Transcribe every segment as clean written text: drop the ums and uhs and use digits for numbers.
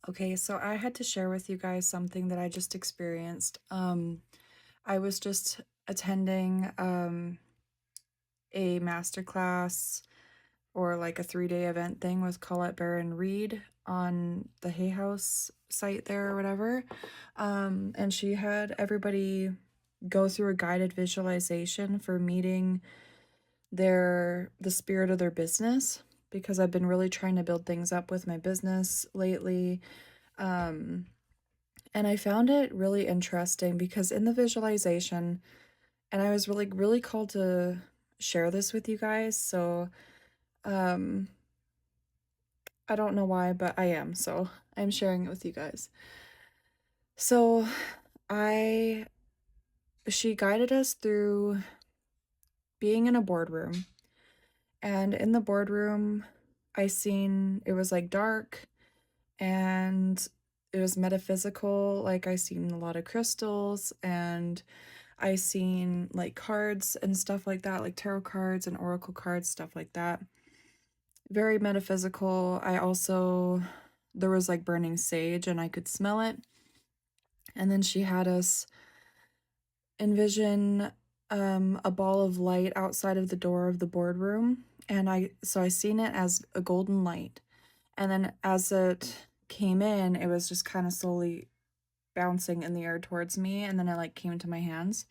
Okay, so I had to share with you guys something that I just experienced. I was just attending a masterclass or like a 3-day event thing with Colette Baron Reed on the Hay House site there or whatever. And she had everybody go through a guided visualization for meeting the spirit of their business because I've been really trying to build things up with my business lately. Um, And I found it really interesting because in the visualization, and I was really called to share this with you guys. So, um, I don't know why, but I am. So, I'm sharing it with you guys. So, I she guided us through being in a boardroom. And in the boardroom, I seen it was like dark and it was metaphysical. Like I seen a lot of crystals and I seen like cards and stuff like that, like tarot cards and oracle cards, stuff like that. Very metaphysical. There was like burning sage and I could smell it. And then she had us envision a ball of light outside of the door of the boardroom. And I seen it as a golden light. And then as it came in, it was just kind of slowly bouncing in the air towards me. And then it like came into my hands.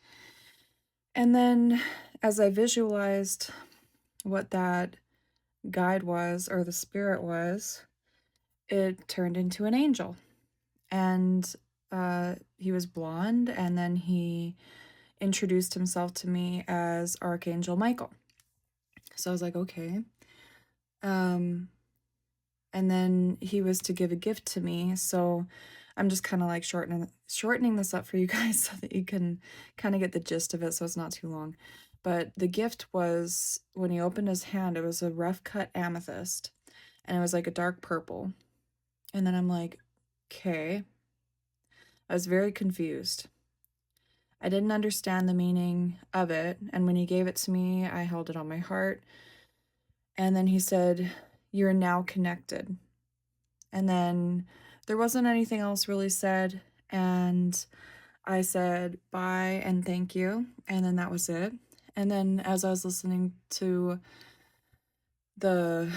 And then as I visualized what that guide was or the spirit was, it turned into an angel. And he was blonde, and then he introduced himself to me as Archangel Michael. So I was like, okay. Um, and then he was to give a gift to me. So I'm just kind of like shortening this up for you guys so that you can kind of get the gist of it so it's not too long. But the gift was when he opened his hand, it was a rough cut amethyst and it was like a dark purple. And then I'm like, okay. I was very confused. I didn't understand the meaning of it. And when he gave it to me, I held it on my heart. And then he said, "You're now connected." And then there wasn't anything else really said. And I said bye and thank you. And then that was it. And then as I was listening to the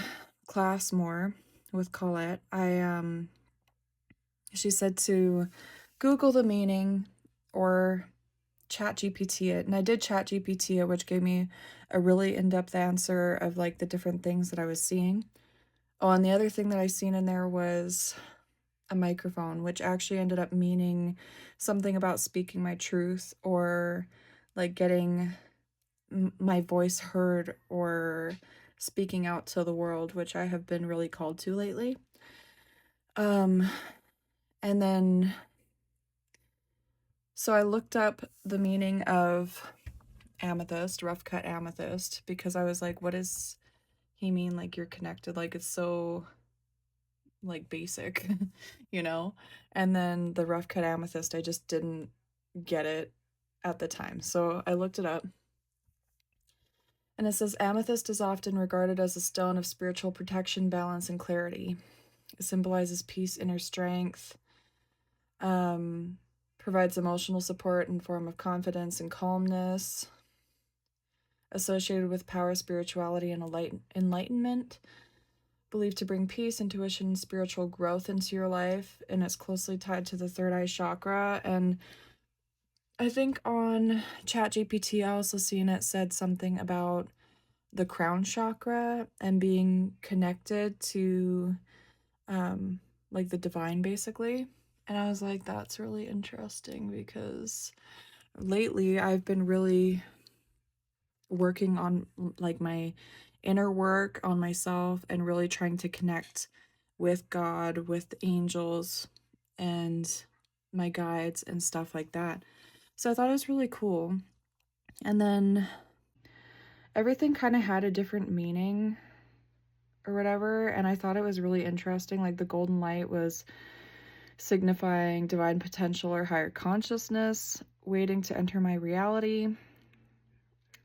class more with Colette, she said to Google the meaning or chat GPT it. And I did chat GPT it, which gave me a really in-depth answer of like the different things that I was seeing. Oh, and the other thing that I seen in there was a microphone, which actually ended up meaning something about speaking my truth or like getting my voice heard or speaking out to the world, which I have been really called to lately. Um, and then so I looked up the meaning of amethyst, rough cut amethyst, because I was like, what does he mean? Like you're connected, like it's so like basic, you know? And then the rough cut amethyst, I just didn't get it at the time. So I looked it up. And it says amethyst is often regarded as a stone of spiritual protection, balance, and clarity. It symbolizes peace, inner strength, um, provides emotional support in form of confidence and calmness, associated with power, spirituality, and enlightenment, believed to bring peace, intuition, spiritual growth into your life, and it's closely tied to the third eye chakra. And I think on ChatGPT, I also seen it said something about the crown chakra and being connected to like the divine basically. And I was like, that's really interesting because lately I've been really working on like my inner work on myself and really trying to connect with God, with angels and my guides and stuff like that. So I thought it was really cool. And then everything kind of had a different meaning or whatever, and I thought it was really interesting. Like the golden light was signifying divine potential or higher consciousness waiting to enter my reality,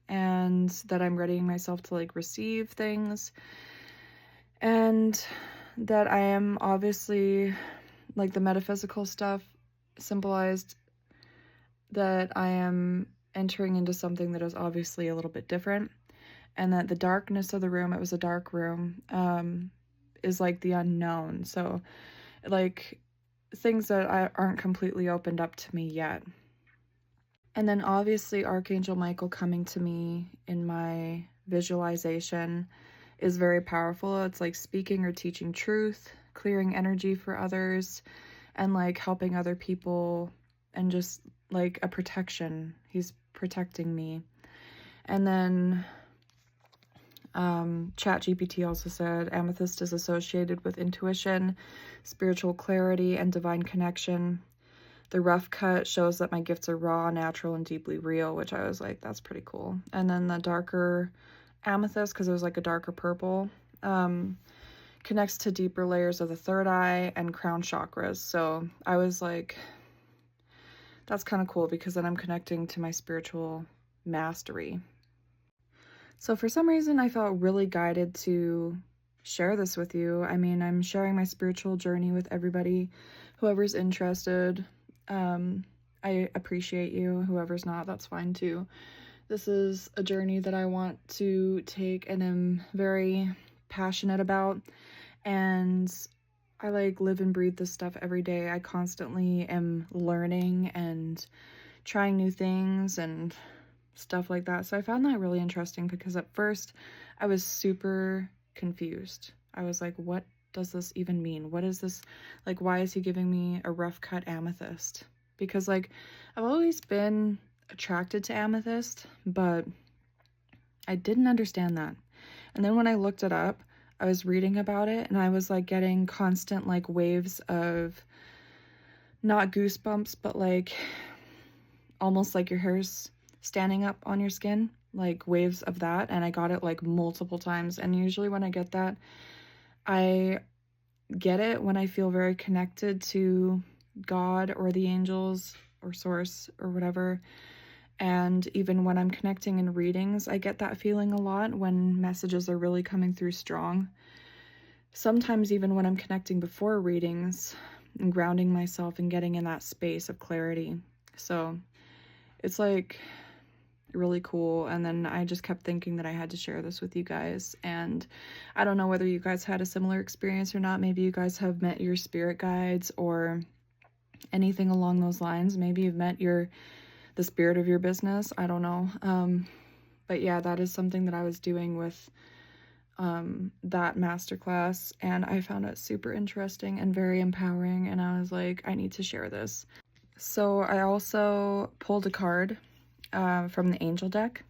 and that I'm readying myself to like receive things, and that I am obviously like the metaphysical stuff symbolized that I am entering into something that is obviously a little bit different, and that the darkness of the room, it was a dark room, is like the unknown. So like things that aren't completely opened up to me yet. And then obviously Archangel Michael coming to me in my visualization is very powerful. It's like speaking or teaching truth, clearing energy for others, and like helping other people, and just like a protection. He's protecting me. And then ChatGPT also said amethyst is associated with intuition, spiritual clarity, and divine connection. The rough cut shows that my gifts are raw, natural, and deeply real, which I was like, that's pretty cool. And then the darker amethyst, because it was like a darker purple, connects to deeper layers of the third eye and crown chakras. So I was like, that's kind of cool, because then I'm connecting to my spiritual mastery. So for some reason, I felt really guided to share this with you. I mean, I'm sharing my spiritual journey with everybody, whoever's interested. I appreciate you. Whoever's not, that's fine too. This is a journey that I want to take and am very passionate about, and I like live and breathe this stuff every day. I constantly am learning and trying new things and stuff like that. So I found that really interesting, because at first I was super confused. I was like, what does this even mean? What is this? Like, why is he giving me a rough cut amethyst? Because like I've always been attracted to amethyst, but I didn't understand that. And then when I looked it up, I was reading about it, and I was like getting constant like waves of, not goosebumps, but like almost like your hair's standing up on your skin, like waves of that. And I got it like multiple times. And usually when I get that, I get it when I feel very connected to God or the angels or source or whatever. And even when I'm connecting in readings, I get that feeling a lot when messages are really coming through strong. Sometimes even when I'm connecting before readings and grounding myself and getting in that space of clarity. So it's like really cool. And then I just kept thinking that I had to share this with you guys. And I don't know whether you guys had a similar experience or not. Maybe you guys have met your spirit guides or anything along those lines. Maybe you've met the spirit of your business. I don't know. But yeah, that is something that I was doing with that masterclass, and I found it super interesting and very empowering, and I was like, I need to share this. So I also pulled a card from the angel deck,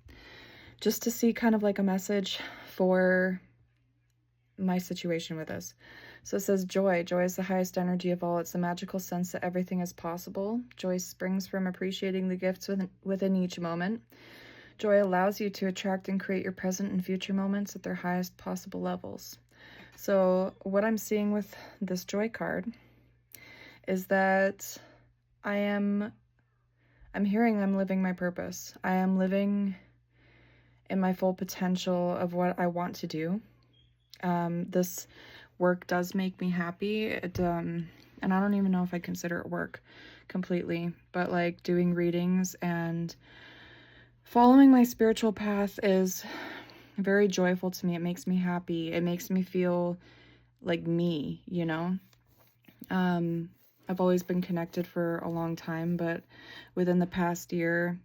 just to see kind of like a message for my situation with this. So it says joy. Joy is the highest energy of all. It's the magical sense that everything is possible. Joy springs from appreciating the gifts within each moment. Joy allows you to attract and create your present and future moments at their highest possible levels. So what I'm seeing with this joy card is that I'm hearing I'm living my purpose. I am living in my full potential of what I want to do. This work does make me happy. And I don't even know if I consider it work completely, but like doing readings and following my spiritual path is very joyful to me. It makes me happy. It makes me feel like me, you know? I've always been connected for a long time, but within the past year,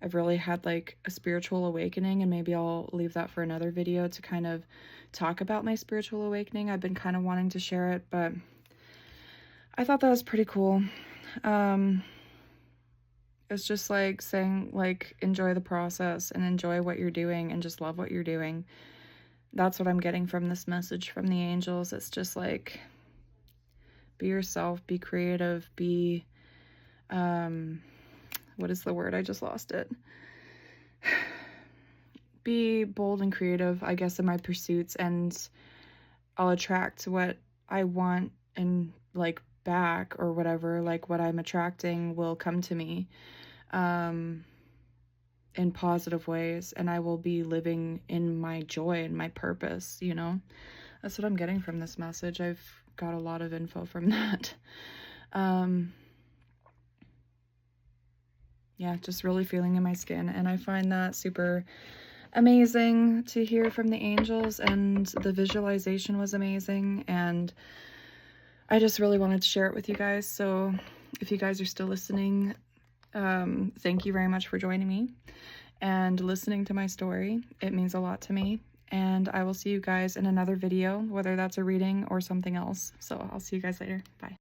I've really had like a spiritual awakening, and maybe I'll leave that for another video to kind of talk about my spiritual awakening. I've been kind of wanting to share it, but I thought that was pretty cool. It's just like saying, like, enjoy the process and enjoy what you're doing and just love what you're doing. That's what I'm getting from this message from the angels. It's just like, be yourself, be creative, be, what is the word? I just lost it. Be bold and creative, I guess, in my pursuits, and I'll attract what I want and like back or whatever. Like what I'm attracting will come to me in positive ways, and I will be living in my joy and my purpose, you know? That's what I'm getting from this message. I've got a lot of info from that. Yeah, just really feeling in my skin, and I find that super amazing to hear from the angels, and the visualization was amazing, and I just really wanted to share it with you guys. So if you guys are still listening, thank you very much for joining me and listening to my story. It means a lot to me, and I will see you guys in another video, whether that's a reading or something else. So I'll see you guys later. Bye.